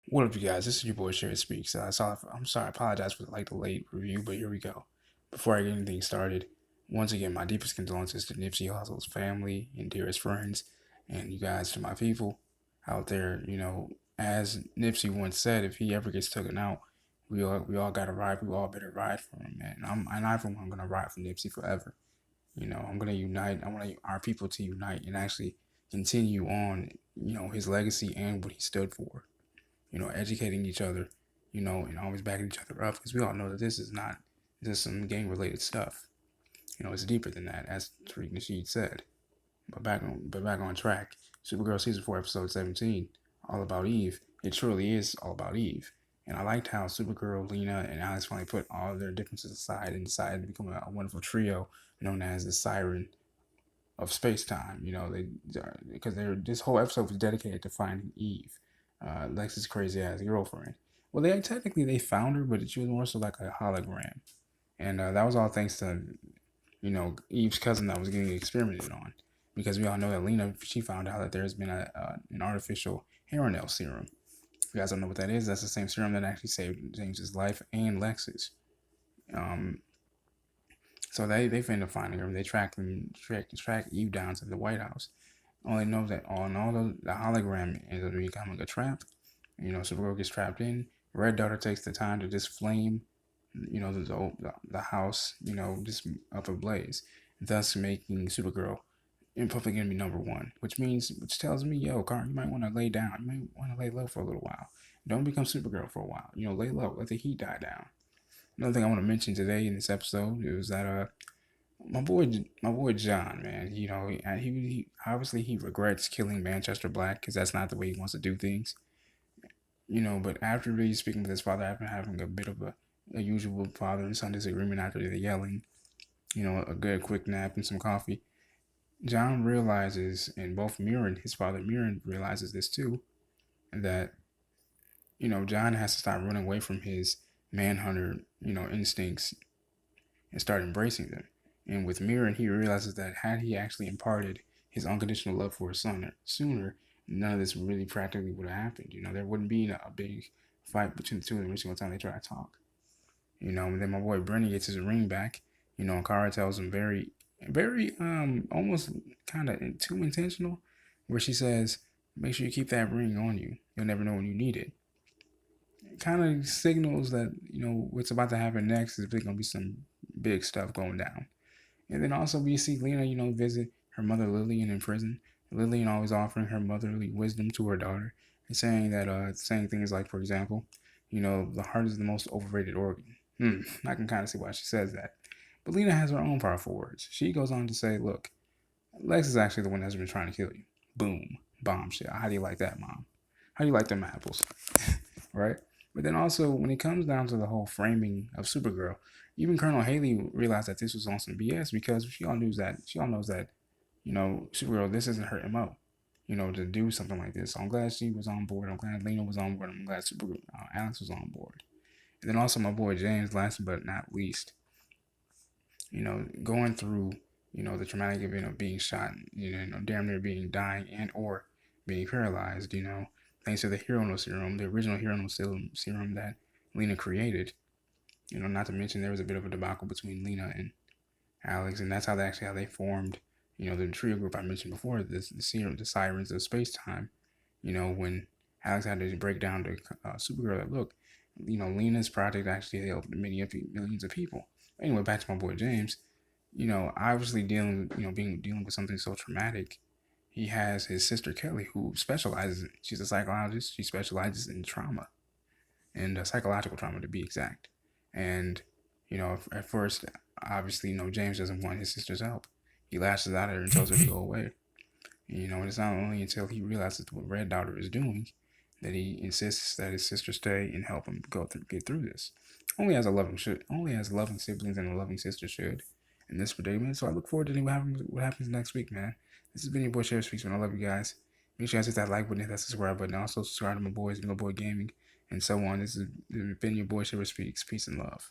What up, you guys? This is your boy Sherry Speaks. I'm sorry, I apologize for the late review, but here we go. Before I get anything started, once again, my deepest condolences to Nipsey Hussle's family and dearest friends, and you guys, to my people out there. As Nipsey once said, if he ever gets taken out, we all gotta ride. We all better ride for him, man. I for one, I'm gonna ride for Nipsey forever. I'm gonna unite. I want our people to unite and actually continue on, his legacy and what he stood for. Educating each other, and always backing each other up, because we all know that this is not just some gang related stuff. It's deeper than that, as Tariq Nasheed said. But back on track. Supergirl season 4 episode 17, all about Eve. It truly is all about Eve. And I liked how Supergirl, Lena, and Alex finally put all of their differences aside and decided to become a wonderful trio known as the Siren of Space Time. Because this whole episode was dedicated to finding Eve, Lex's crazy ass girlfriend. Well, they found her, but she was more so like a hologram, and that was all thanks to Eve's cousin that was getting experimented on. Because we all know that Lena, she found out that there's been an artificial hair nail serum. If you guys don't know what that is, that's the same serum that actually saved James's life and Lex's. So they end finding her. They track Eve down to the White House. Only know that the hologram ends up becoming a trap. Supergirl gets trapped in. Red Daughter takes the time to just flame, the house, just up ablaze, thus making Supergirl in public enemy number one. Which tells me, yo, Carl, you might want to lay down. You might want to lay low for a little while. Don't become Supergirl for a while. Lay low. Let the heat die down. Another thing I want to mention today in this episode is that my boy John, man, he obviously he regrets killing Manchester Black because that's not the way he wants to do things. But after really speaking with his father, after having a bit of a usual father and son disagreement after the yelling, a good quick nap and some coffee, John realizes, and both Mirren, his father Mirren, realizes this too, that John has to stop running away from his manhunter, instincts and start embracing them. And with Mirren, he realizes that had he actually imparted his unconditional love for his son sooner, none of this really practically would have happened. There wouldn't be a big fight between the two of them every single time they try to talk. And then my boy Brenny gets his ring back. And Kara tells him very, very, almost kind of too intentional, where she says, "Make sure you keep that ring on you. You'll never know when you need it." It kind of signals that what's about to happen next is going to be some big stuff going down. And then also we see Lena, visit her mother Lillian in prison. Lillian always offering her motherly wisdom to her daughter and saying things like, for example, the heart is the most overrated organ. I can kind of see why she says that. But Lena has her own powerful words. She goes on to say, look, Lex is actually the one that's been trying to kill you. Boom. Bombshell. How do you like that, Mom? How do you like them apples? Right? But then also, when it comes down to the whole framing of Supergirl, even Colonel Haley realized that this was on some BS because she all knows that, Supergirl, this isn't her MO, to do something like this. So I'm glad she was on board. I'm glad Lena was on board. I'm glad Alex was on board. And then also my boy James, last but not least, going through, the traumatic event of being shot, damn near dying and or being paralyzed, thanks to the Hero serum, the original Hero serum that Lena created. Not to mention there was a bit of a debacle between Lena and Alex, and that's how they formed, the trio group I mentioned before, the Sirens of Space Time. When Alex had to break down to Supergirl that, look, Lena's project actually helped millions of people. Anyway, back to my boy James. Obviously dealing with something so traumatic, he has his sister Kelly, who specializes. She's a psychologist. She specializes in trauma, and psychological trauma to be exact. And at first, obviously, James doesn't want his sister's help. He lashes out at her and tells her to go away. And it's not only until he realizes what Red Daughter is doing that he insists that his sister stay and help him get through this. Only as loving siblings and a loving sister should in this predicament. So I look forward to what happens next week, man. This has been your boy Sheriff Speaks, man. I love you guys. Make sure you guys hit that like button, hit that subscribe button. Also subscribe to my boys, Millaboy Gaming, and so on. This has been your boy Sheriff Speaks. Peace and love.